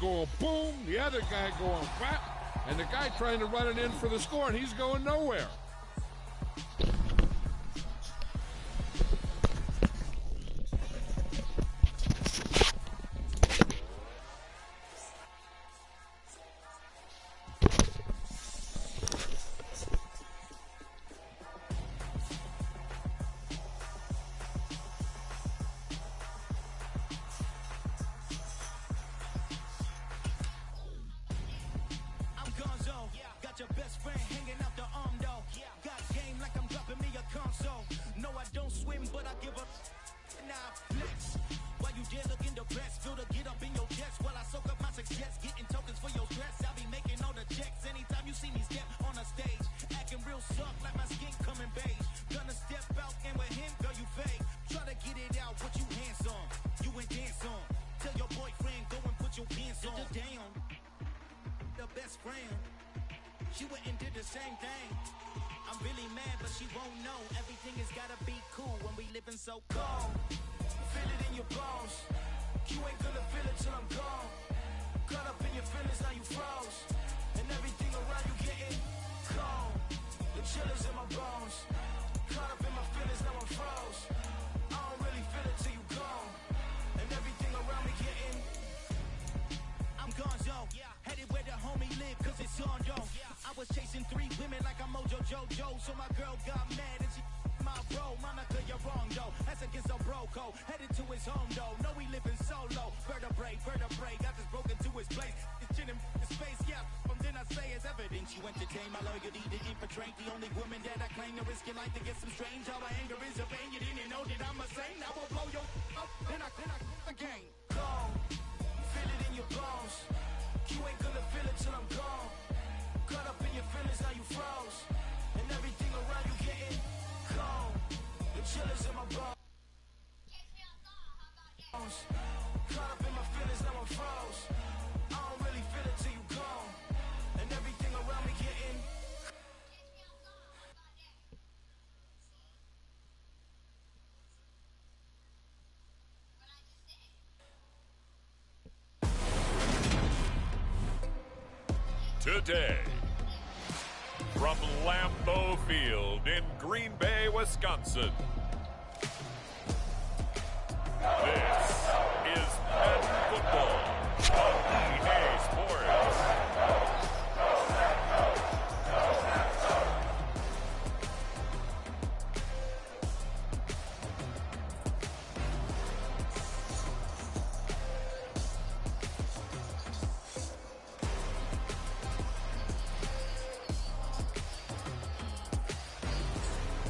going boom, the other guy going whap, and the guy trying to run it in for the score, and he's going nowhere. She went and did the same thing. I'm really mad, but she won't know. Everything has gotta be cool when we living so cold. Feel it in your bones. You ain't gonna feel it till I'm gone. Caught up in your feelings, now you froze. And everything around you getting cold. The chill is in my bones. Caught up in my feelings, now I'm froze. I don't really feel it till you gone. And everything around me getting I'm gonzo, headed where the homie live, cause it's on, yo. I was chasing 3 women like I'm Mojo Jojo, so my girl got mad and she my bro. Monica, you're wrong, yo. That's against a bro code. Headed to his home, though. No, we living solo. Vertebrae, got this broken to his place. It's chin in his face, yeah. From then I say it's evidence. You entertain my loyalty to infiltrate. The only woman that I claim to risk your life to get some strange. All my anger is a pain. You didn't know that I'm a saint. I will blow your up, then I again. Gone. Feel it in your bones. You ain't gonna feel it till I'm gone. Caught up in your feelings, now you froze. And everything around you getting cold. The chill is in my bones. Caught up in my feelings, now I'm froze. I don't really feel it till you gone. And everything around me getting today. From Lambeau Field in Green Bay, Wisconsin. This is Madden Football on EA Sports.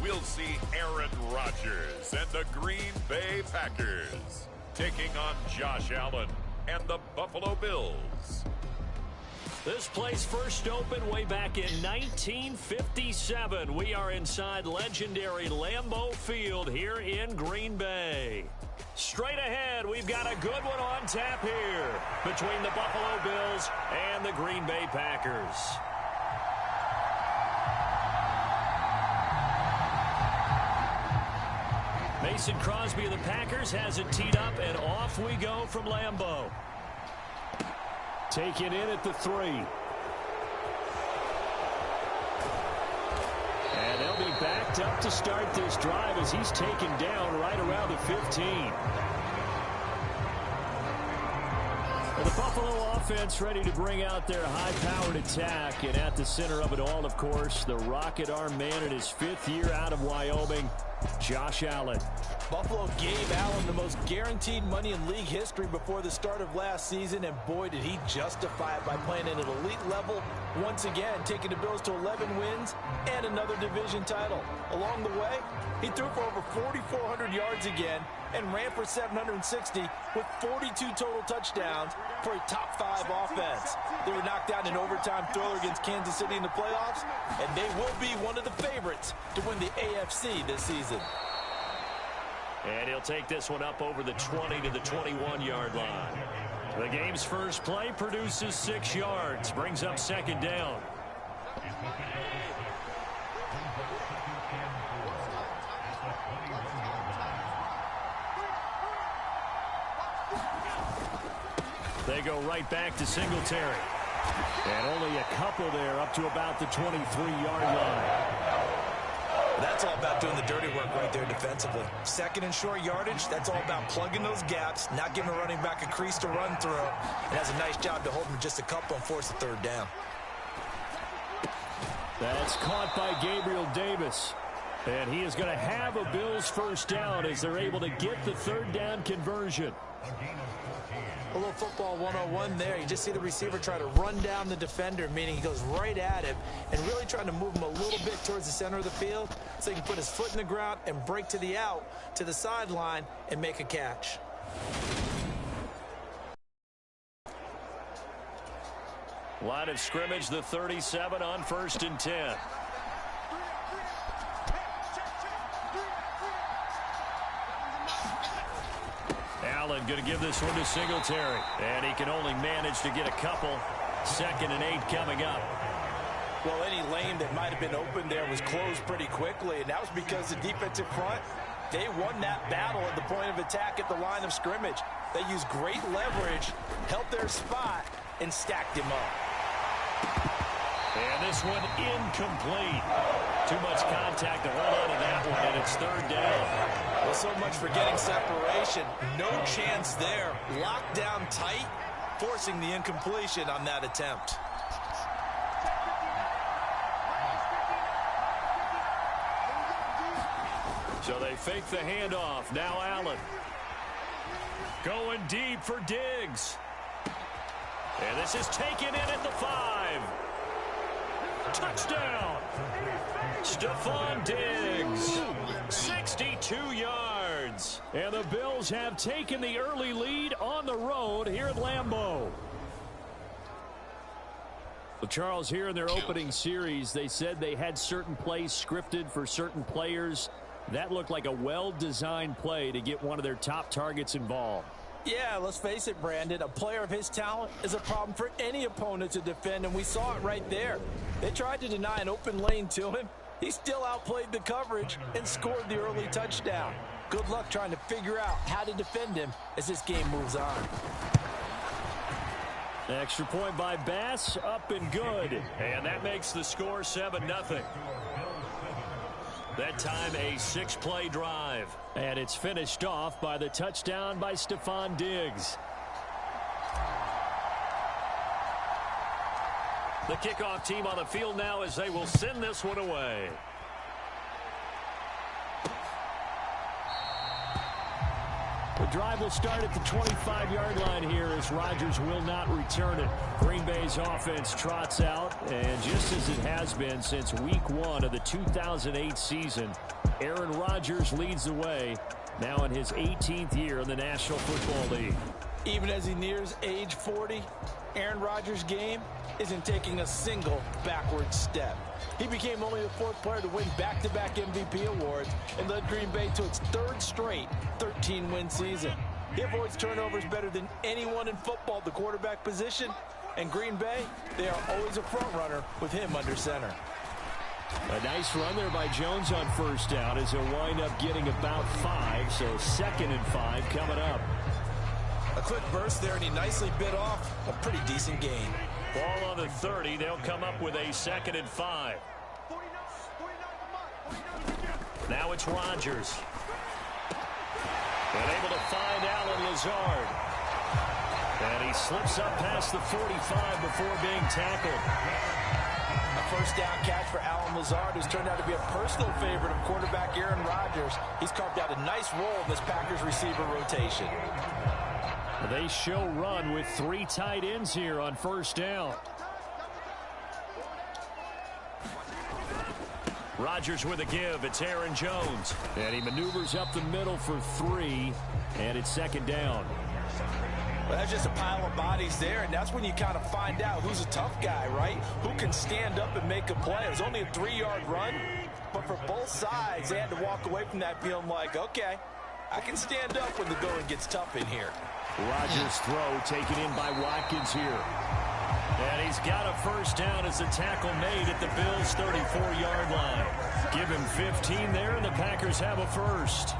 We'll see Aaron Rodgers and the Green Bay Packers taking on Josh Allen and the Buffalo Bills. This place first opened way back in 1957. We are inside legendary Lambeau Field here in Green Bay. Straight ahead, we've got a good one on tap here between the Buffalo Bills and the Green Bay Packers. Mason Crosby of the Packers has it teed up, and off we go from Lambeau. Taken in at the 3. And they'll be backed up to start this drive as he's taken down right around the 15. Well, the Buffalo offense ready to bring out their high-powered attack, and at the center of it all, of course, the rocket arm man in his 5th year out of Wyoming, Josh Allen. Buffalo gave Allen the most guaranteed money in league history before the start of last season, and boy, did he justify it by playing at an elite level. Once again, taking the Bills to 11 wins and another division title. Along the way, he threw for over 4,400 yards again and ran for 760 with 42 total touchdowns for a top 5 offense. They were knocked down in overtime thriller against Kansas City in the playoffs, and they will be one of the favorites to win the AFC this season. And he'll take this one up over the 20 to the 21-yard line. The game's first play produces 6 yards, brings up 2nd down. They go right back to Singletary. And only a couple there up to about the 23-yard line. That's all about doing the dirty work right there defensively. Second and short yardage, that's all about plugging those gaps, not giving a running back a crease to run through. And has a nice job to hold him just a couple and force a third down. That's caught by Gabriel Davis. And he is going to have a Bills first down as they're able to get the third down conversion. A little football 101 there. You just see the receiver try to run down the defender, meaning he goes right at him and really trying to move him a little bit towards the center of the field so he can put his foot in the ground and break to the out, to the sideline, and make a catch. Line of scrimmage, the 37 on 1st and 10. Allen going to give this one to Singletary. And he can only manage to get a couple. 2nd and 8 coming up. Well, any lane that might have been open there was closed pretty quickly, and that was because the defensive front, they won that battle at the point of attack at the line of scrimmage. They used great leverage, held their spot, and stacked him up. And this one incomplete. Too much contact to hold on to that one, and it's 3rd down. Well, so much for getting separation. No chance there. Locked down tight, forcing the incompletion on that attempt. So they fake the handoff. Now Allen. Going deep for Diggs. And this is taken in at the 5. Touchdown. Stephon Diggs. 62 yards. And the Bills have taken the early lead on the road here at Lambeau. Well, Charles, here in their opening series, they said they had certain plays scripted for certain players. That looked like a well-designed play to get one of their top targets involved. Yeah, let's face it, Brandon. A player of his talent is a problem for any opponent to defend, and we saw it right there. They tried to deny an open lane to him. He still outplayed the coverage and scored the early touchdown. Good luck trying to figure out how to defend him as this game moves on. Extra point by Bass, up and good. And that makes the score 7-0. That time a 6-play drive. And it's finished off by the touchdown by Stephon Diggs. The kickoff team on the field now as they will send this one away. The drive will start at the 25-yard line here as Rodgers will not return it. Green Bay's offense trots out, and just as it has been since week 1 of the 2008 season, Aaron Rodgers leads the way now in his 18th year in the National Football League. Even as he nears age 40, Aaron Rodgers' game isn't taking a single backward step. He became only the 4th player to win back-to-back MVP awards and led Green Bay to its 3rd straight 13-win season. He avoids turnovers better than anyone in football at the quarterback position, and Green Bay, they are always a front runner with him under center. A nice run there by Jones on 1st down as he'll wind up getting about 5, so 2nd and 5 coming up. A quick burst there, and he nicely bit off a pretty decent gain. Ball on the 30. They'll come up with a 2nd and 5. Now it's Rodgers. And able to find Allen Lazard. And he slips up past the 45 before being tackled. A 1st down catch for Allen Lazard, who's turned out to be a personal favorite of quarterback Aaron Rodgers. He's carved out a nice role in this Packers receiver rotation. They show run with 3 tight ends here on 1st down. Rodgers with a give. It's Aaron Jones. And he maneuvers up the middle for 3. And it's 2nd down. Well, that's just a pile of bodies there, and that's when you kind of find out who's a tough guy, right? Who can stand up and make a play. It was only a 3-yard run, but for both sides, they had to walk away from that feeling like, okay, I can stand up when the going gets tough in here. Rodgers' throw taken in by Watkins here. And he's got a 1st down as the tackle made at the Bills' 34-yard line. Give him 15 there, and the Packers have a 1st.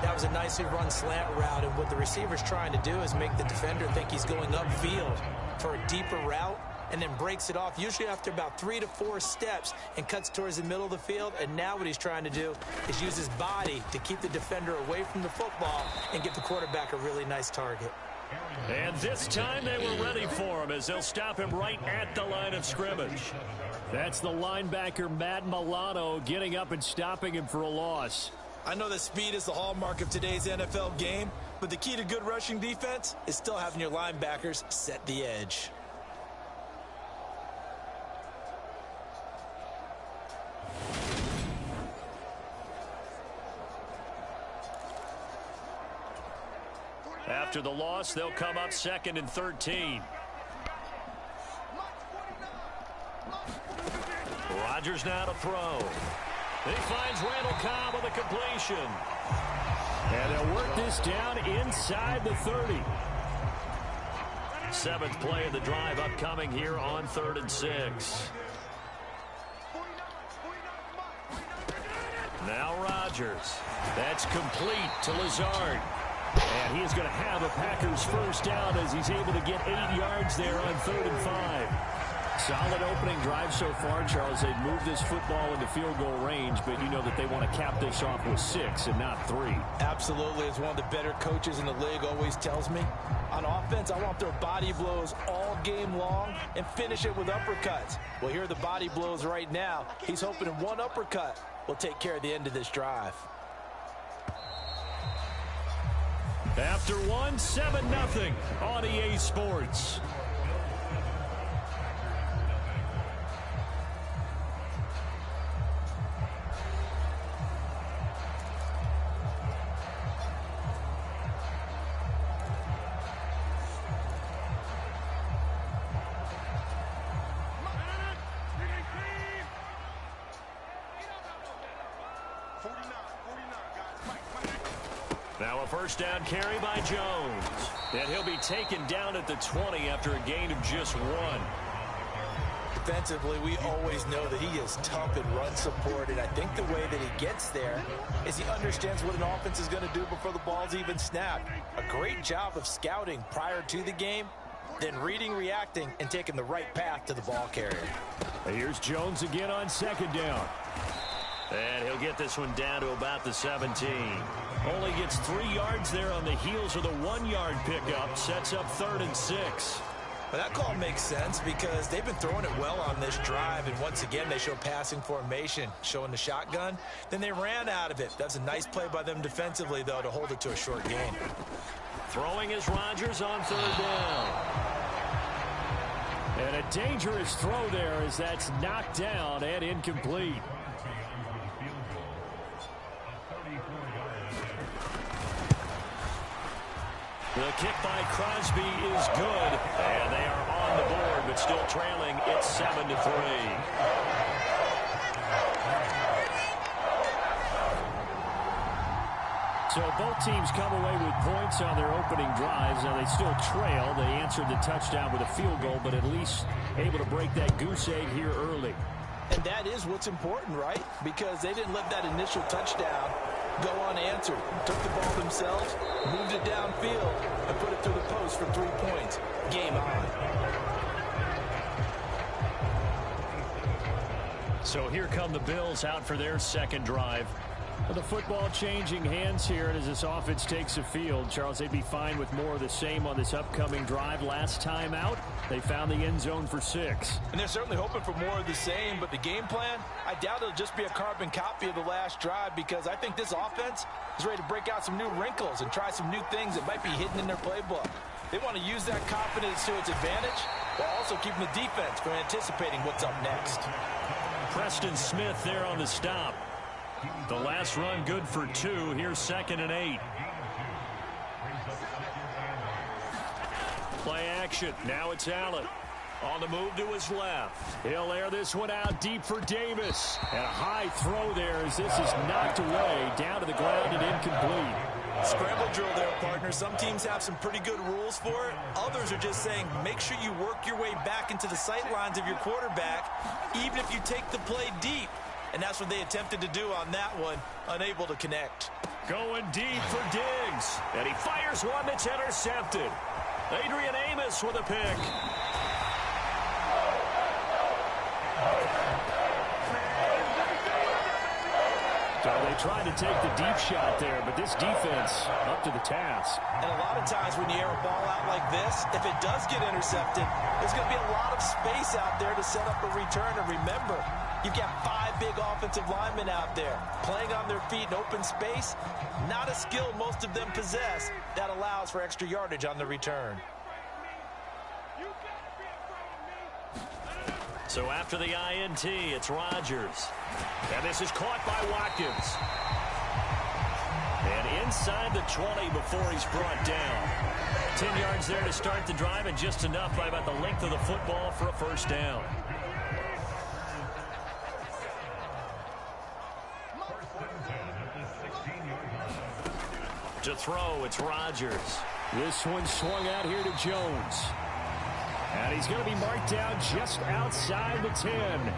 Now, was a nicely run slant route, and what the receiver's trying to do is make the defender think he's going upfield for a deeper route, and then breaks it off, usually after about 3 to 4 steps, and cuts towards the middle of the field. And now what he's trying to do is use his body to keep the defender away from the football and get the quarterback a really nice target. And this time they were ready for him as they'll stop him right at the line of scrimmage. That's the linebacker, Matt Milano, getting up and stopping him for a loss. I know that speed is the hallmark of today's NFL game, but the key to good rushing defense is still having your linebackers set the edge. After the loss, they'll come up 2nd and 13. Rodgers now to throw. He finds Randall Cobb with a completion. And they'll work this down inside the 30. 7th play of the drive upcoming here on 3rd and 6. Now Rodgers. That's complete to Lazard. And he is going to have a Packers first down as he's able to get 8 yards there on 3rd and 5. Solid opening drive so far, Charles. They've moved this football into field goal range, but you know that they want to cap this off with 6 and not 3. Absolutely. As one of the better coaches in the league always tells me, on offense, I want their body blows all game long and finish it with uppercuts. Well, here are the body blows right now. He's hoping in one uppercut will take care of the end of this drive. After 1, 7-0 on EA Sports. Now a first down carry by Jones. And he'll be taken down at the 20 after a gain of just 1. Defensively, we always know that he is tough in run support, and I think the way that he gets there is he understands what an offense is going to do before the ball's even snapped. A great job of scouting prior to the game, then reading, reacting, and taking the right path to the ball carrier. Here's Jones again on 2nd down. And he'll get this one down to about the 17. Only gets 3 yards there on the heels of the 1-yard pickup. Sets up 3rd and 6. Well, that call makes sense because they've been throwing it well on this drive, and once again they show passing formation, showing the shotgun. Then they ran out of it. That's a nice play by them defensively, though, to hold it to a short gain. Throwing is Rodgers on 3rd down. And a dangerous throw there as that's knocked down and incomplete. The kick by Crosby is good, and they are on the board, but still trailing. It's 7-3. So both teams come away with points on their opening drives. Now they still trail. They answered the touchdown with a field goal, but at least able to break that goose egg here early. And that is what's important, right? Because they didn't let that initial touchdown go unanswered. Took the ball themselves, moved it downfield, and put it through the post for 3 points. Game on. So here come the Bills out for their second drive. The football changing hands here, and as this offense takes the field, Charles, they'd be fine with more of the same on this upcoming drive. Last time out, they found the end zone for 6. And they're certainly hoping for more of the same, but the game plan, I doubt it'll just be a carbon copy of the last drive, because I think this offense is ready to break out some new wrinkles and try some new things that might be hidden in their playbook. They want to use that confidence to its advantage, while also keeping the defense from anticipating what's up next. Preston Smith there on the stop. The last run good for 2. Here's 2nd and 8. Play action. Now it's Allen. On the move to his left. He'll air this one out deep for Davis. And a high throw there as this is knocked away down to the ground and incomplete. Scramble drill there, partner. Some teams have some pretty good rules for it. Others are just saying make sure you work your way back into the sight lines of your quarterback, even if you take the play deep. And that's what they attempted to do on that one, unable to connect. Going deep for Diggs. And he fires one that's intercepted. Adrian Amos with a pick. So they tried to take the deep shot there, but this defense up to the task. And a lot of times when you air a ball out like this, if it does get intercepted, there's going to be a lot of space out there to set up a return. And remember, you've got 5 big offensive linemen out there playing on their feet in open space. Not a skill most of them possess that allows for extra yardage on the return. So after the INT, it's Rodgers. And this is caught by Watkins. And inside the 20 before he's brought down. 10 yards there to start the drive, and just enough by about the length of the football for a first down. To throw, it's Rodgers. This one swung out here to Jones. And he's going to be marked down just outside the 10.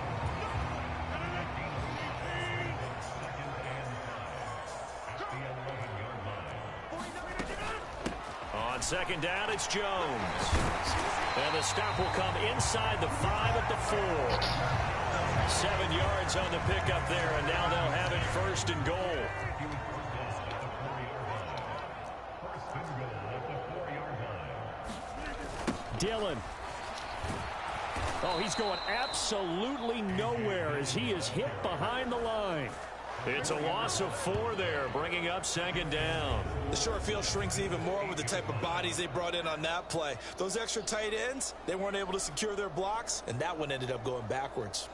On second down, it's Jones. And the stop will come inside the 5 at the 4. 7 yards on the pickup there, and now they'll have it first and goal. Dillon. Oh, he's going absolutely nowhere as he is hit behind the line. It's a loss of 4 there, bringing up second down. The short field shrinks even more with the type of bodies they brought in on that play. Those extra tight ends, they weren't able to secure their blocks, and that one ended up going backwards.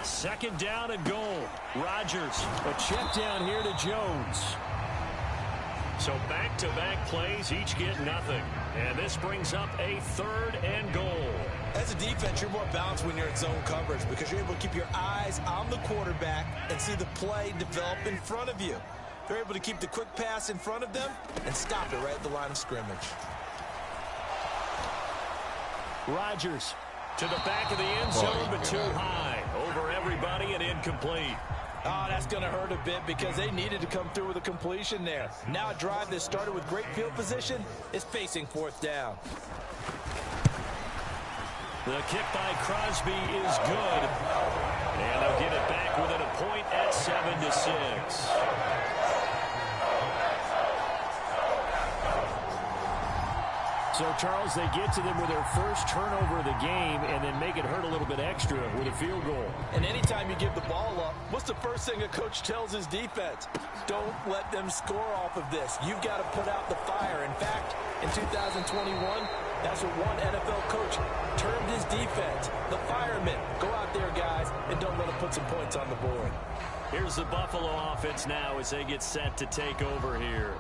Second down and goal. Rodgers. A check down here to Jones. So back-to-back plays, each get nothing. And this brings up a 3rd and goal. As a defense, you're more balanced when you're in zone coverage because you're able to keep your eyes on the quarterback and see the play develop in front of you. They're able to keep the quick pass in front of them and stop it right at the line of scrimmage. Rodgers. To the back of the end zone, but too high. Over everybody and incomplete. Oh, that's going to hurt a bit because they needed to come through with a completion there. Now a drive that started with great field position is facing 4th down. The kick by Crosby is good. And they'll get it back within a point at 7-6. So, Charles, they get to them with their first turnover of the game and then make it hurt a little bit extra with a field goal. And anytime you give the ball up, what's the first thing a coach tells his defense? Don't let them score off of this. You've got to put out the fire. In fact, in 2021, that's what one NFL coach termed his defense, the firemen. Go out there, guys, and don't let them put some points on the board. Here's the Buffalo offense now as they get set to take over here.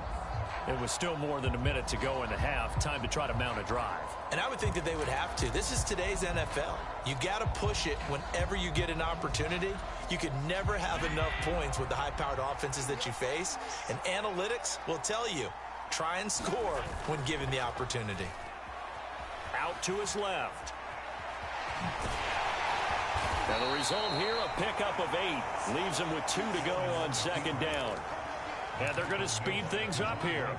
It was still more than a minute to go in the half. Time to try to mount a drive. And I would think that they would have to. This is today's NFL. You got to push it whenever you get an opportunity. You could never have enough points with the high-powered offenses that you face. And analytics will tell you, try and score when given the opportunity. Out to his left. And the result here, a pickup of 8. Leaves him with 2 to go on second down. And they're going to speed things up here.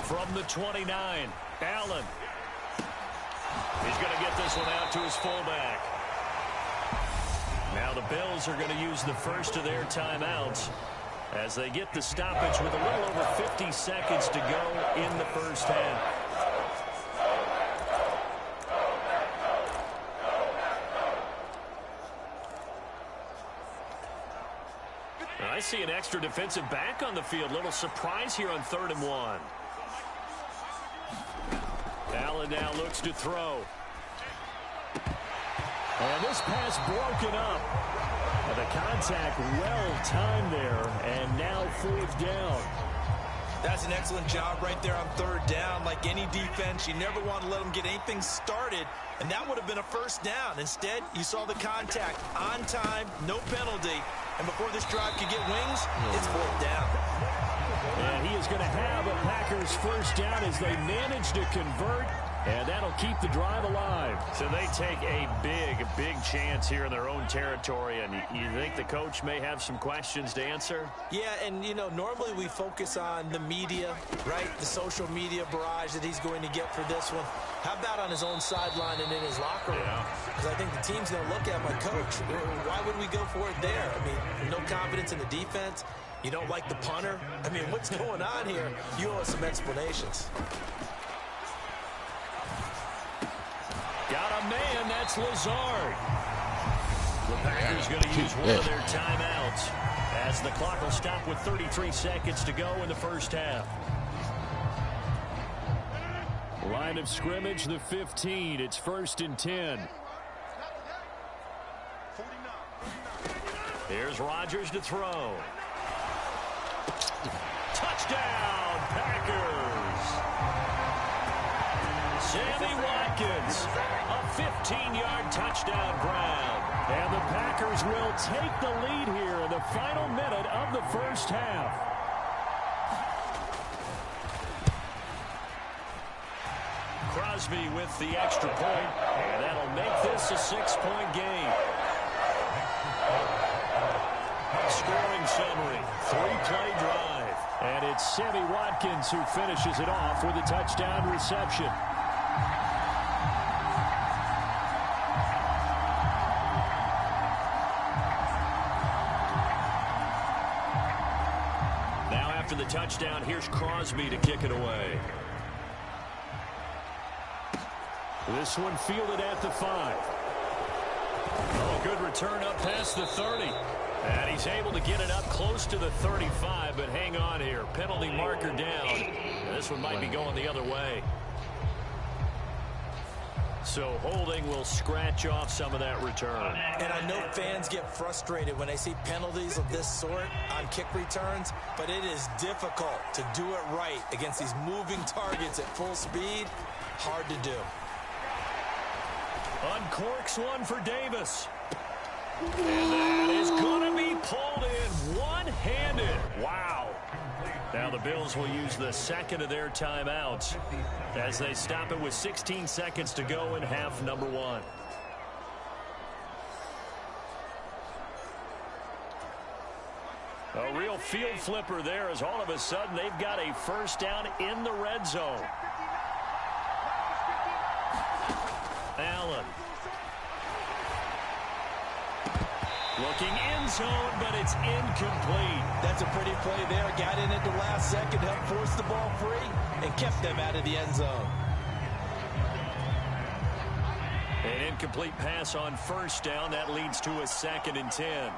From the 29, Allen. He's going to get this one out to his fullback. Now the Bills are going to use the first of their timeouts as they get the stoppage with a little over 50 seconds to go in the first half. I see an extra defensive back on the field. Little surprise here on 3rd and 1. Allen now looks to throw. And this pass broken up. And the contact well timed there, and now 4th down. That's an excellent job right there on 3rd down. Like any defense, you never want to let them get anything started, and that would have been a 1st down. Instead, you saw the contact on time, no penalty, and before this drive could get wings, it's 4th down. And he is going to have a Packers 1st down as they manage to convert, and that'll keep the drive alive. So they take a big chance here in their own territory, and you think the coach may have some questions to answer? Yeah, and, you know, normally we focus on the media, right? The social media barrage that he's going to get for this one. How about on his own sideline and in his locker room? Because I think the team's going to look at my coach. Why would we go for it there? I mean, no confidence in the defense. You don't like the punter? I mean, what's going on here? You owe us some explanations. Got a man, that's Lazard. The Packers going to use one of their timeouts as the clock will stop with 33 seconds to go in the 1st half. Line of scrimmage, the 15. It's 1st and 10. Here's Rodgers to throw. Touchdown, Packers! Sammy Watkins, a 15-yard touchdown grab. And the Packers will take the lead here in the final minute of the 1st half. Crosby with the extra point, and that'll make this a 6-point game. Scoring summary, 3-play drive. And it's Sammy Watkins who finishes it off with a touchdown reception. Now after the touchdown, here's Crosby to kick it away. This one fielded at the 5. Oh, good return up past the 30. And he's able to get it up close to the 35, but hang on here. Penalty marker down. And this one might be going the other way. So holding will scratch off some of that return. And I know fans get frustrated when they see penalties of this sort on kick returns, but it is difficult to do it right against these moving targets at full speed. Hard to do. Uncorks one for Davis. And that is going to be pulled in one-handed. Wow. Now the Bills will use the second of their timeouts as they stop it with 16 seconds to go in half number 1. A real field flipper there as all of a sudden they've got a 1st down in the red zone. Allen. Looking end zone, but it's incomplete. That's a pretty play there. Got in at the last second, helped force the ball free, and kept them out of the end zone. An incomplete pass on 1st down. That leads to a 2nd and 10.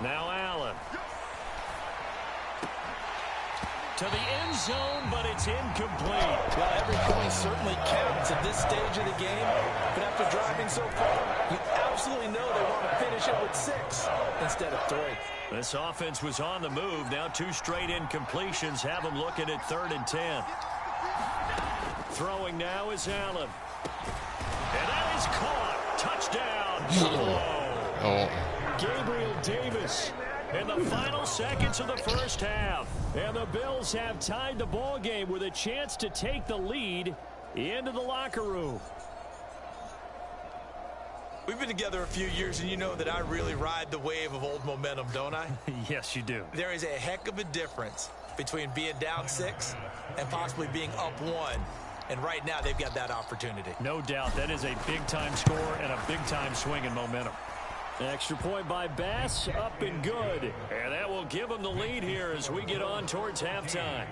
Now Allen. To the end zone, but it's incomplete. Well, every point certainly counts at this stage of the game, but after driving so far, you absolutely know they want to finish it with 6 instead of 3. This offense was on the move. Now 2 straight incompletions have them looking at 3rd and 10. Throwing now is Allen. And that is caught. Touchdown. Gabriel Davis in the final seconds of the 1st half. And the Bills have tied the ball game with a chance to take the lead into the locker room. We've been together a few years, and you know that I really ride the wave of old momentum, don't I? Yes, you do. There is a heck of a difference between being down 6 and possibly being up 1. And right now, they've got that opportunity. No doubt. That is a big-time score and a big-time swing in momentum. Extra point by Bass, up and good. And that will give them the lead here as we get on towards halftime.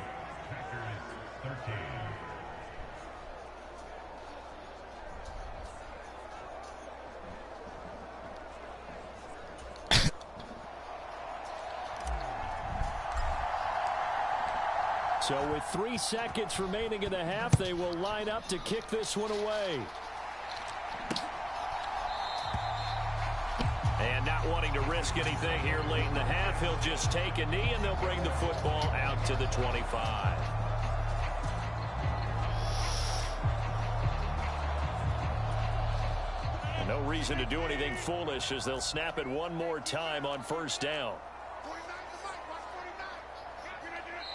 So with 3 seconds remaining in the half, they will line up to kick this one away. And not wanting to risk anything here late in the half, he'll just take a knee and they'll bring the football out to the 25. And no reason to do anything foolish as they'll snap it one more time on first down.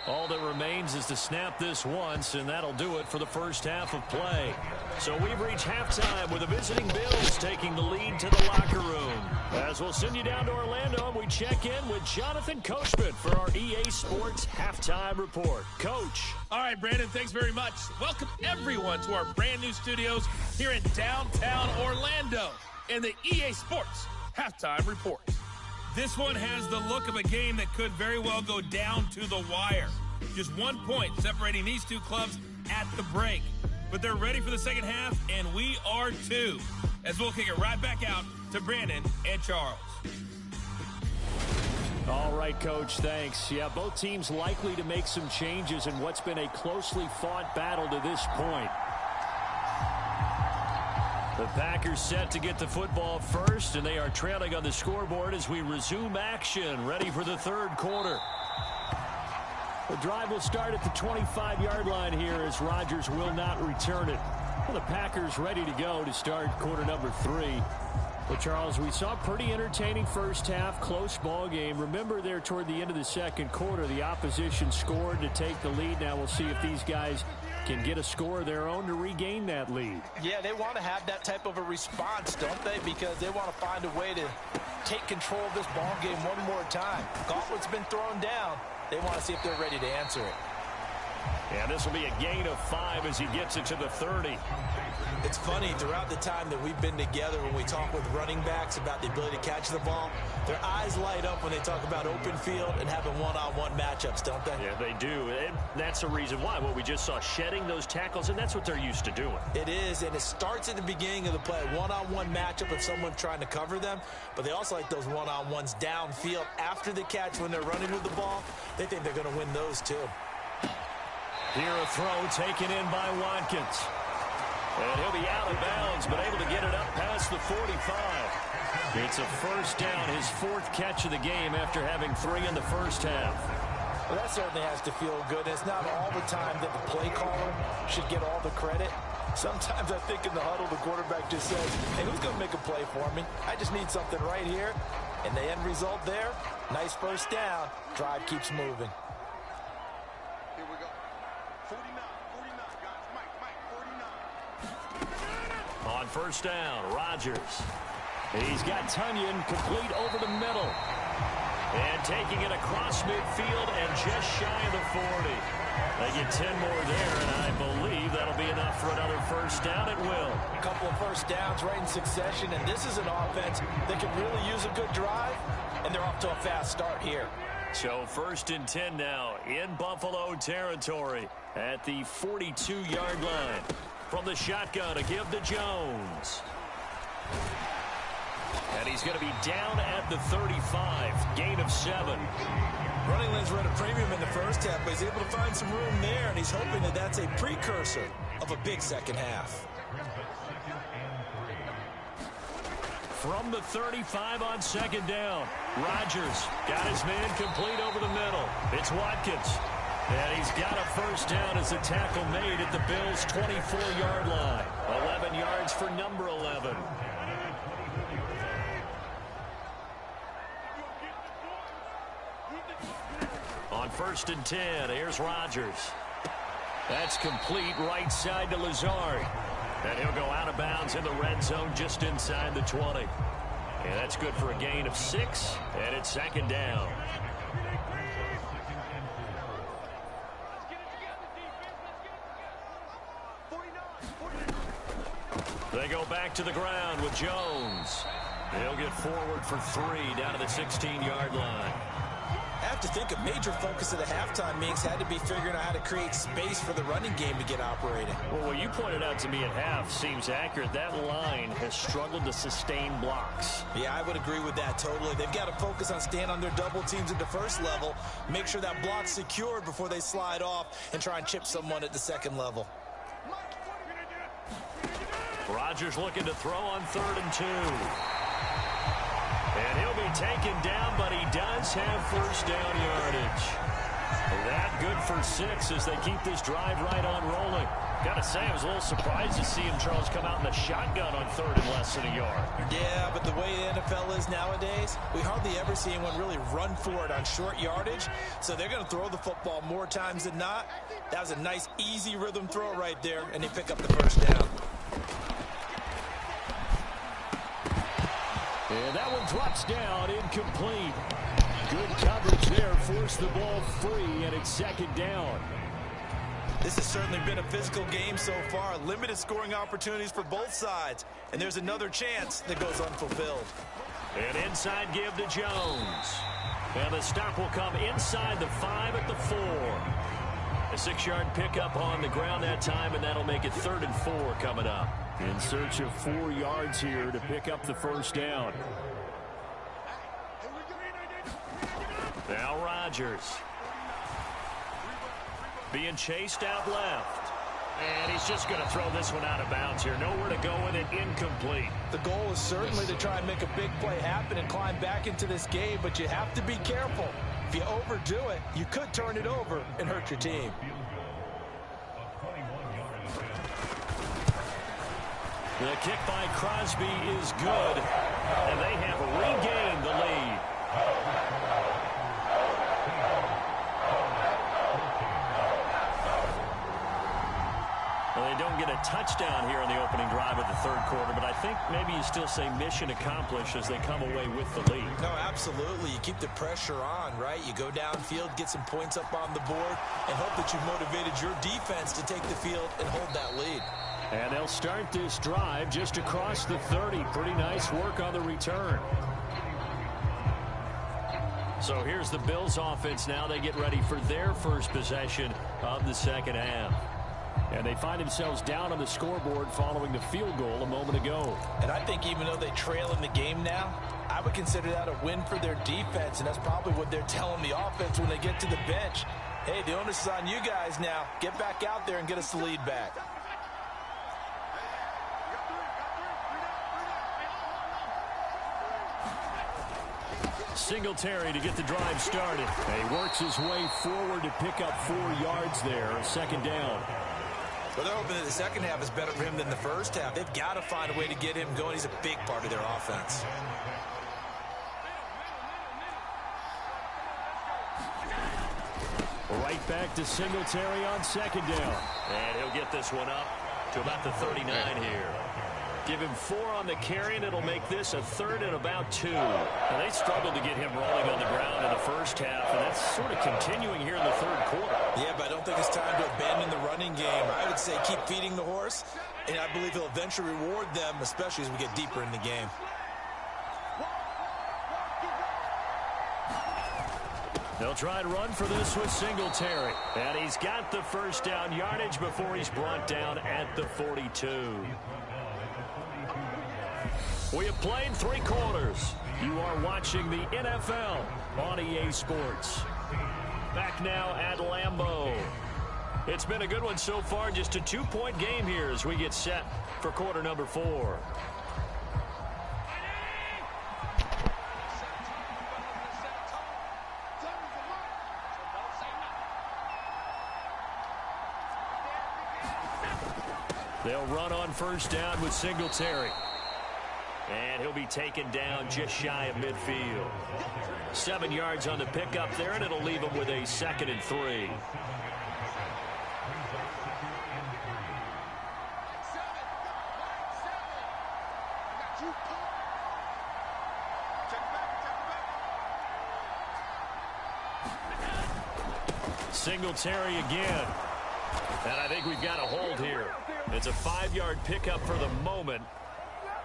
All that remains is to snap this once, and that'll do it for the first half of play. So we've reached halftime with the visiting Bills taking the lead to the locker room. As we'll send you down to Orlando, and we check in with Jonathan Coachman for our EA Sports Halftime Report. Coach. All right, Brandon, thanks very much. Welcome, everyone, to our brand new studios here in downtown Orlando in the EA Sports Halftime Report. This one has the look of a game that could very well go down to the wire. Just 1 point separating these two clubs at the break. But they're ready for the second half, and we are too. As we'll kick it right back out to Brandon and Charles. All right, Coach, thanks. Yeah, both teams likely to make some changes in what's been a closely fought battle to this point. The Packers set to get the football first, and they are trailing on the scoreboard as we resume action, ready for the third quarter. The drive will start at the 25-yard line here as Rodgers will not return it. Well, the Packers ready to go to start quarter number 3. Well, Charles, we saw a pretty entertaining first half, close ball game. Remember there toward the end of the second quarter, the opposition scored to take the lead. Now we'll see if these guys can get a score of their own to regain that lead. Yeah, they want to have that type of a response, don't they? Because they want to find a way to take control of this ball game one more time. Gauntlet's been thrown down. They want to see if they're ready to answer it. Yeah, this will be a gain of 5 as he gets it to the 30. It's funny, throughout the time that we've been together, when we talk with running backs about the ability to catch the ball, their eyes light up when they talk about open field and having one-on-one matchups, don't they? Yeah, they do. And that's the reason why. What we just saw, shedding those tackles, and that's what they're used to doing. It is, and it starts at the beginning of the play. One-on-one matchup of someone trying to cover them, but they also like those one-on-ones downfield after the catch when they're running with the ball. They think they're going to win those, too. Here a throw taken in by Watkins. And he'll be out of bounds, but able to get it up past the 45. It's a first down, his 4th catch of the game after having 3 in the first half. Well, that certainly has to feel good. It's not all the time that the play caller should get all the credit. Sometimes I think in the huddle, the quarterback just says, hey, who's going to make a play for me? I just need something right here. And the end result there, nice first down. Drive keeps moving. Here we go. 49, guys. Mike, 49. On first down, Rodgers. He's got Tunyon complete over the middle. And taking it across midfield and just shy of the 40. They get 10 more there, and I believe that'll be enough for another first down. It will. A couple of first downs right in succession, and this is an offense that can really use a good drive, and they're off to a fast start here. So 1st and 10 now in Buffalo territory at the 42-yard line. From the shotgun, a give to Jones. And he's going to be down at the 35, gain of 7. Running lanes were at a premium in the first half, but he's able to find some room there, and he's hoping that that's a precursor of a big second half. From the 35 on second down, Rodgers got his man complete over the middle. It's Watkins. And he's got a first down as a tackle made at the Bills' 24-yard line. 11 yards for number 11. On 1st and 10, here's Rodgers. That's complete right side to Lazard. And he'll go out of bounds in the red zone just inside the 20. And that's good for a gain of 6, and it's second down. They go back to the ground with Jones. He'll get forward for 3 down to the 16-yard line. have to think a major focus of the halftime meetings had to be figuring out how to create space for the running game to get operating. Well, what you pointed out to me at half seems accurate. That line has struggled to sustain blocks. Yeah, I would agree with that totally. They've got to focus on staying on their double teams at the first level, make sure that block's secured before they slide off and try and chip someone at the second level. Rodgers looking to throw on 3rd and 2. And he'll be taken down, but he does have first down yardage. That good for 6 as they keep this drive right on rolling. Got to say, I was a little surprised to see him, Charles, come out in the shotgun on 3rd and less than a yard. Yeah, but the way the NFL is nowadays, we hardly ever see anyone really run for it on short yardage. So they're going to throw the football more times than not. That was a nice, easy rhythm throw right there, and they pick up the first down. And that one drops down, incomplete. Good coverage there, forced the ball free, and it's 2nd down. This has certainly been a physical game so far. Limited scoring opportunities for both sides. And there's another chance that goes unfulfilled. An inside give to Jones. And the stop will come inside the 5 at the 4. A 6-yard pickup on the ground that time, and that'll make it 3rd and 4 coming up. In search of 4 yards here to pick up the first down. Now Rodgers. Being chased out left. And he's just going to throw this one out of bounds here. Nowhere to go with it. Incomplete. The goal is certainly to try and make a big play happen and climb back into this game, but you have to be careful. If you overdo it, you could turn it over and hurt your team. The kick by Crosby is good, and they have regained the lead. Well, they don't get a touchdown here in the opening drive of the 3rd quarter, but I think maybe you still say mission accomplished as they come away with the lead. No, absolutely. You keep the pressure on, right? You go downfield, get some points up on the board, and hope that you've motivated your defense to take the field and hold that lead. And they'll start this drive just across the 30. Pretty nice work on the return. So here's the Bills offense now. They get ready for their first possession of the 2nd half. And they find themselves down on the scoreboard following the field goal a moment ago. And I think even though they trail in the game now, I would consider that a win for their defense, and that's probably what they're telling the offense when they get to the bench. Hey, the onus is on you guys now. Get back out there and get us the lead back. Singletary to get the drive started. He works his way forward to pick up 4 yards there, 2nd down. Well, they're hoping that the second half is better for him than the first half. They've got to find a way to get him going. He's a big part of their offense. Right back to Singletary on 2nd down. And he'll get this one up to about the 39 here. Give him 4 on the carry, and it'll make this a 3rd and about 2. And they struggled to get him rolling on the ground in the first half, and that's sort of continuing here in the 3rd quarter. Yeah, but I don't think it's time to abandon the running game. I would say keep feeding the horse, and I believe he'll eventually reward them, especially as we get deeper in the game. They'll try and run for this with Singletary. And he's got the first down yardage before he's brought down at the 42. We have played 3 quarters. You are watching the NFL on EA Sports. Back now at Lambeau. It's been a good one so far. Just a 2-point game here as we get set for quarter number 4. They'll run on first down with Singletary. And he'll be taken down just shy of midfield. 7 yards on the pickup there, and it'll leave him with a 2nd and 3. Singletary again. And I think we've got a hold here. It's a 5-yard pickup for the moment.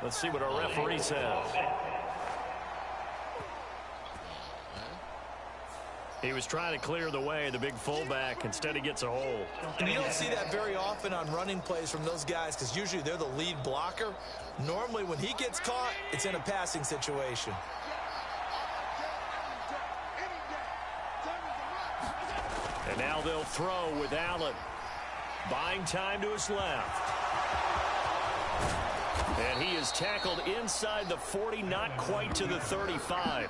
Let's see what our referee says. He was trying to clear the way, the big fullback. Instead, he gets a hole. And you don't see that very often on running plays from those guys because usually they're the lead blocker. Normally, when he gets caught, it's in a passing situation. And now they'll throw with Allen. Buying time to his left. And he is tackled inside the 40, not quite to the 35.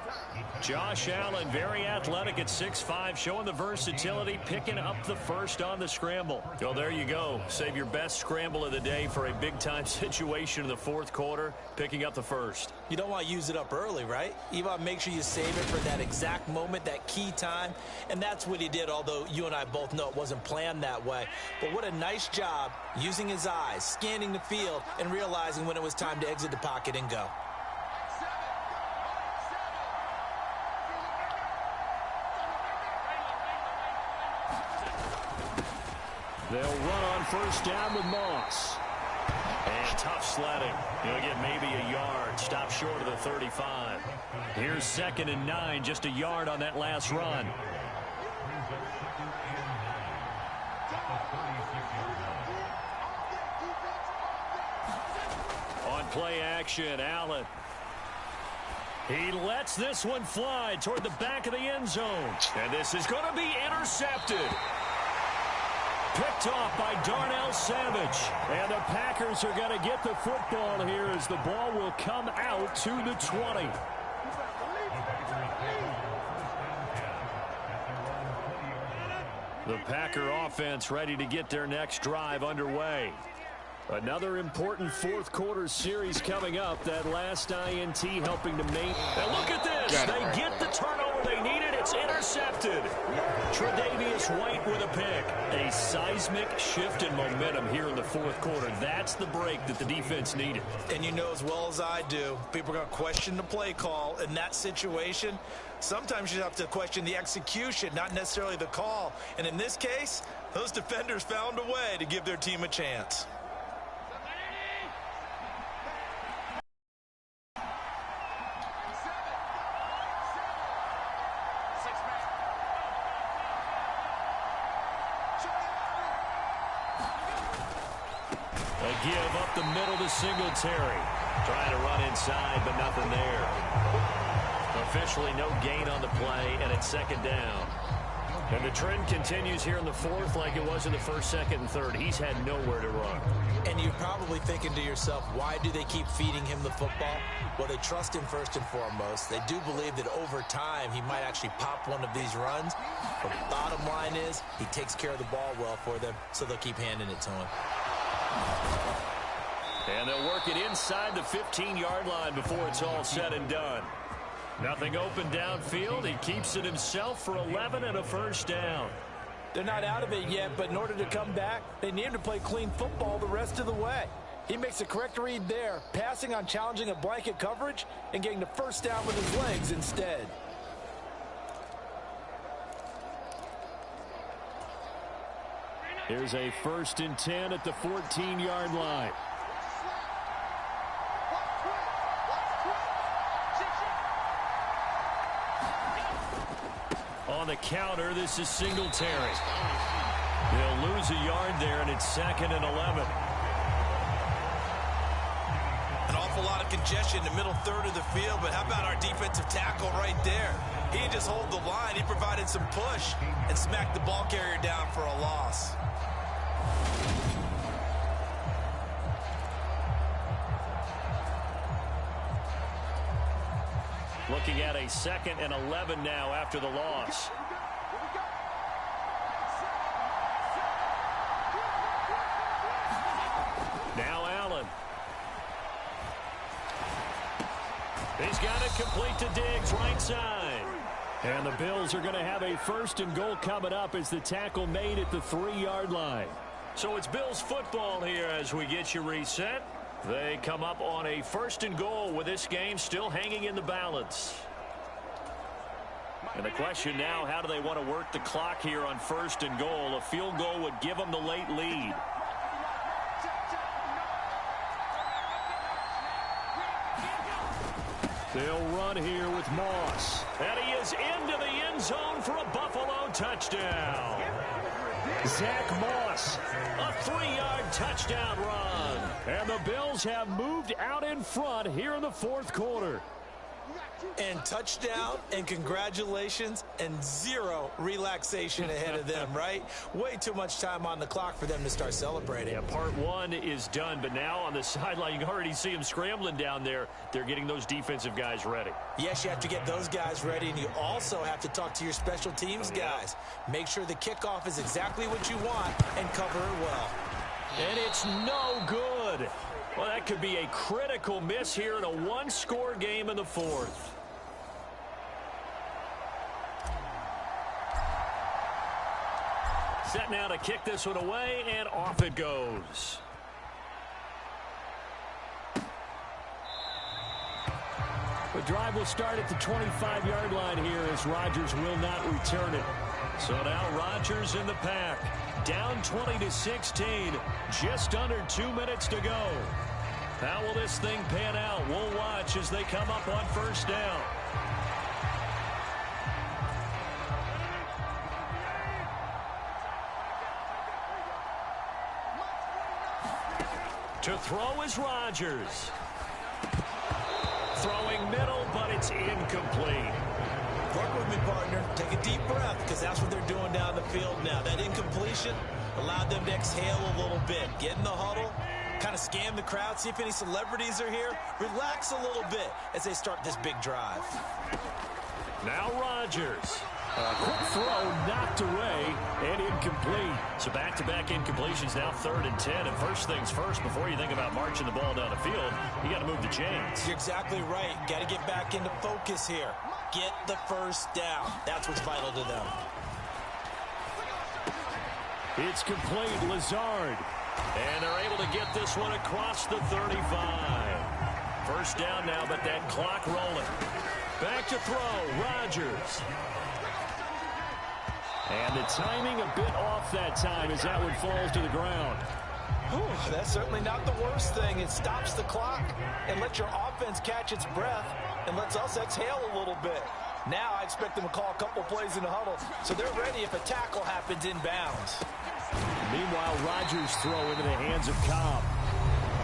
Josh Allen, very athletic at 6'5", showing the versatility, picking up the first on the scramble. Well, there you go. Save your best scramble of the day for a big-time situation in the fourth quarter, picking up the first. You don't want to use it up early, right? You want to make sure you save it for that exact moment, that key time. And that's what he did, although you and I both know it wasn't planned that way. But what a nice job using his eyes, scanning the field, and realizing when it was time to exit the pocket and go. They'll run on first down with Moss. And tough sledding. He'll get maybe a yard. Stop short of the 35. Here's 2nd and 9, just a yard on that last run. On play action, Allen. He lets this one fly toward the back of the end zone. And this is going to be intercepted. Picked off by Darnell Savage. And the Packers are going to get the football here as the ball will come out to the 20. The Packer offense ready to get their next drive underway. Another important fourth quarter series coming up. That last INT helping to make. And look at this. They get the turnover they needed. It's intercepted. Tre'Davious White with a pick. A seismic shift in momentum here in the fourth quarter. That's the break that the defense needed. And you know as well as I do, people are going to question the play call in that situation. Sometimes you have to question the execution, not necessarily the call. And in this case, those defenders found a way to give their team a chance. Give up the middle to Singletary. Trying to run inside, but nothing there. Officially no gain on the play, and it's 2nd down. And the trend continues here in the fourth like it was in the first, second, and third. He's had nowhere to run. And you're probably thinking to yourself, why do they keep feeding him the football? Well, they trust him first and foremost. They do believe that over time he might actually pop one of these runs. But the bottom line is he takes care of the ball well for them, so they'll keep handing it to him. And they'll work it inside the 15-yard line before it's all said and done. Nothing open downfield. He keeps it himself for 11 and a first down. They're not out of it yet, but in order to come back, they need him to play clean football the rest of the way. He makes a correct read there, passing on challenging a blanket coverage and getting the first down with his legs instead. Here's a 1st and 10 at the 14-yard line. On the counter, this is Singletary. They'll lose a yard there, and it's 2nd and 11. An awful lot of congestion in the middle third of the field, but how about our defensive tackle right there? He didn't just hold the line, he provided some push and smacked the ball carrier down for a loss. Looking at a 2nd and 11 now after the loss. Now Allen. He's got it complete to Diggs, right side. And the Bills are going to have a 1st and goal coming up as the tackle made at the 3-yard line. So it's Bills football here as we get you reset. They come up on a 1st and goal with this game still hanging in the balance. And the question now, how do they want to work the clock here on 1st and goal? A field goal would give them the late lead. They'll run here with Moss. And he is into the end zone for a Buffalo touchdown. Zach Moss, a 3-yard touchdown run. And the Bills have moved out in front here in the fourth quarter. And touchdown, and congratulations, and zero relaxation ahead of them, right? Way too much time on the clock for them to start celebrating. Yeah, part one is done, but now on the sideline, you can already see them scrambling down there. They're getting those defensive guys ready. Yes, you have to get those guys ready, and you also have to talk to your special teams guys. Make sure the kickoff is exactly what you want and cover it well. And it's no good. Well, that could be a critical miss here in a one-score game in the fourth. Set now to kick this one away, and off it goes. The drive will start at the 25-yard line here as Rodgers will not return it. So now Rodgers in the pack. Down 20-16. Just under 2 minutes to go. How will this thing pan out? We'll watch as they come up on first down. To throw is Rodgers. Throwing middle, but it's incomplete. Work with me, partner. Take a deep breath, because that's what they're doing down the field now. That incompletion allowed them to exhale a little bit. Get in the huddle, kind of scan the crowd, see if any celebrities are here. Relax a little bit as they start this big drive. Now Rodgers. A quick throw knocked away and incomplete. So back-to-back incompletions, now 3rd and 10. And first things first, before you think about marching the ball down the field, you got to move the chains. You're exactly right. Got to get back into focus here. Get the first down. That's what's vital to them. It's complete. Lazard. And they're able to get this one across the 35. First down now, but that clock rolling. Back to throw. Rodgers. And the timing a bit off that time as that one falls to the ground. Whew, that's certainly not the worst thing. It stops the clock and lets your offense catch its breath and lets us exhale a little bit. Now I expect them to call a couple plays in the huddle, so they're ready if a tackle happens inbounds. Meanwhile, Rodgers' throw into the hands of Cobb.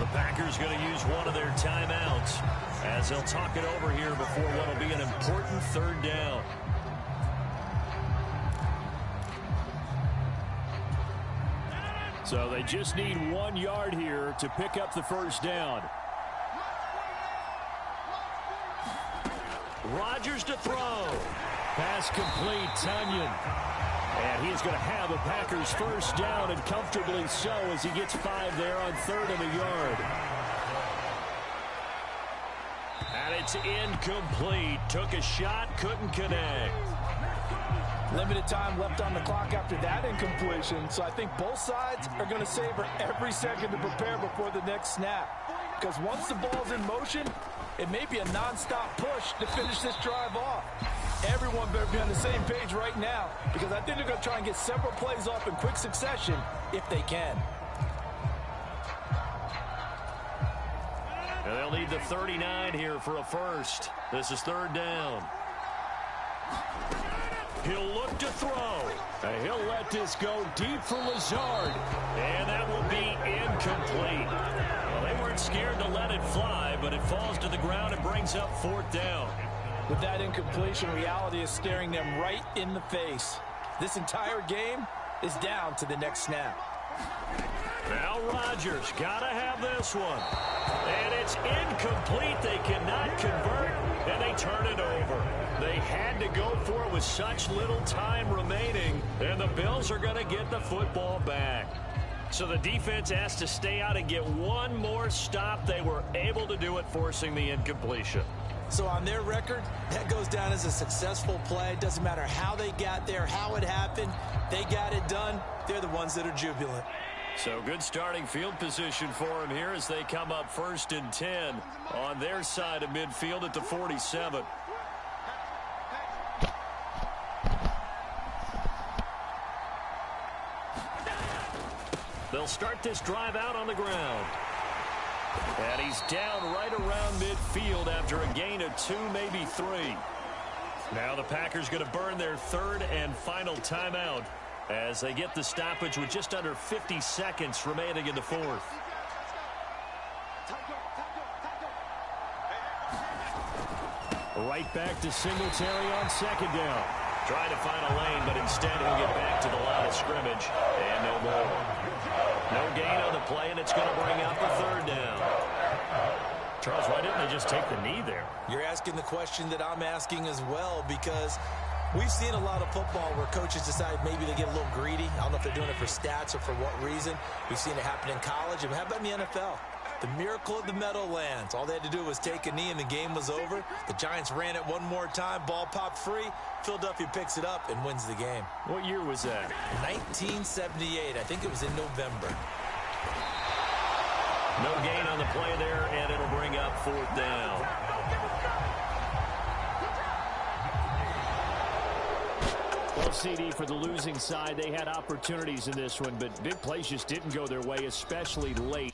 The Packers going to use one of their timeouts as they'll talk it over here before what will be an important 3rd down. So they just need 1 yard here to pick up the first down. Rodgers to throw. Pass complete, Tunyon. And he's going to have a Packers first down, and comfortably so as he gets 5 there on 3rd and a yard. And it's incomplete. Took a shot, couldn't connect. Limited time left on the clock after that incompletion, so I think both sides are going to savor every second to prepare before the next snap. Because once the ball's in motion, it may be a non-stop push to finish this drive off. Everyone better be on the same page right now, because I think they're going to try and get several plays off in quick succession if they can. And they'll need the 39 here for a first. This is 3rd down. He'll look to throw. And he'll let this go deep for Lazard. And that will be incomplete. Well, they weren't scared to let it fly, but it falls to the ground and brings up 4th down. With that incompletion, reality is staring them right in the face. This entire game is down to the next snap. Now Rodgers, gotta have this one. And it's incomplete. They cannot convert, and they turn it over. They had to go for it with such little time remaining, and the Bills are going to get the football back. So the defense has to stay out and get one more stop. They were able to do it, forcing the incompletion. So on their record, that goes down as a successful play. Doesn't matter how they got there, how it happened. They got it done. They're the ones that are jubilant. So good starting field position for them here as they come up 1st and 10 on their side of midfield at the 47. They'll start this drive out on the ground. And he's down right around midfield after a gain of 2, maybe 3. Now the Packers going to burn their third and final timeout as they get the stoppage with just under 50 seconds remaining in the fourth. Right back to Singletary on second down. Trying to find a lane, but instead he'll get back to the line of scrimmage. And no more. No gain on the play, and it's going to bring up the third down. Charles, why didn't they just take the knee there? You're asking the question that I'm asking as well, because we've seen a lot of football where coaches decide maybe they get a little greedy. I don't know if they're doing it for stats or for what reason. We've seen it happen in college. And how about in the NFL? The miracle of the Meadowlands. All they had to do was take a knee and the game was over. The Giants ran it one more time. Ball popped free. Philadelphia picks it up and wins the game. What year was that? 1978. I think it was in November. No gain on the play there, and it'll bring up fourth down. Well, CD, for the losing side, they had opportunities in this one, but big plays just didn't go their way, especially late.